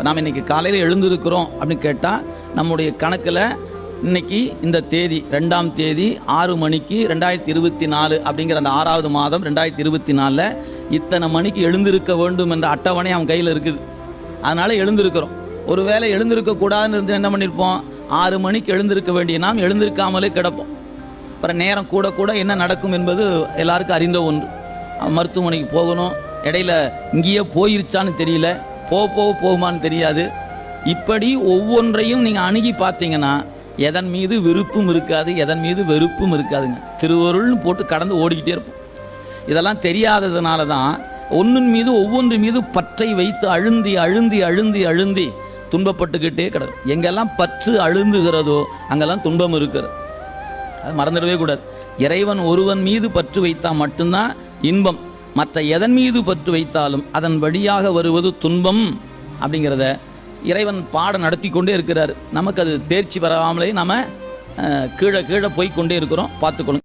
நாம் இன்றைக்கி காலையில் எழுந்திருக்கிறோம் அப்படின்னு கேட்டால் நம்முடைய கணக்கில் இன்னைக்கு இந்த தேதி 2ஆம் தேதி 6 மணிக்கு 2024 அப்படிங்கிற அந்த 6வது மாதம் 2024 இத்தனை மணிக்கு எழுந்திருக்க வேண்டும் என்ற அட்டவணை அவன் கையில் இருக்குது. அதனால் எழுந்திருக்கிறோம். ஒருவேளை எழுந்திருக்கக்கூடாதுன்னு இருந்து என்ன பண்ணியிருப்போம், 6 மணிக்கு எழுந்திருக்க வேண்டிய நாம் எழுந்திருக்காமலே கிடப்போம். அப்புறம் நேரம் கூட கூட என்ன நடக்கும் என்பது எல்லாருக்கும் அறிந்த ஒன்று. மருத்துவமனைக்கு போகணும், இடையில இங்கேயே போயிருச்சான்னு தெரியல, போகுமான்னு தெரியாது. இப்படி ஒவ்வொன்றையும் நீங்கள் அணுகி பார்த்தீங்கன்னா எதன் மீது விருப்பும் இருக்காது, எதன் மீது வெறுப்பும் இருக்காதுங்க. திருவருள்னு போட்டு கடந்து ஓடிக்கிட்டே இருப்போம். இதெல்லாம் தெரியாததுனால தான் ஒவ்வொன்று மீது பற்றை வைத்து அழுந்தி அழுந்தி அழுந்தி அழுந்தி துன்பப்பட்டுக்கிட்டே கிடக்கும். எங்கெல்லாம் பற்று அழுந்துகிறதோ அங்கெல்லாம் துன்பம் இருக்கிறது. அது மறந்துடவே கூடாது. இறைவன் ஒருவன் மீது பற்று வைத்தால் மட்டும்தான் இன்பம். மற்ற எதன் மீது பற்று வைத்தாலும் அதன் வழியாக வருவது துன்பம் அப்படிங்கிறத இறைவன் பாடம் நடத்தி கொண்டே இருக்கிறார். நமக்கு அது தேர்ச்சி பெறாமலே நம்ம கீழே போய் கொண்டே இருக்கிறோம். பார்த்துக்கணும்.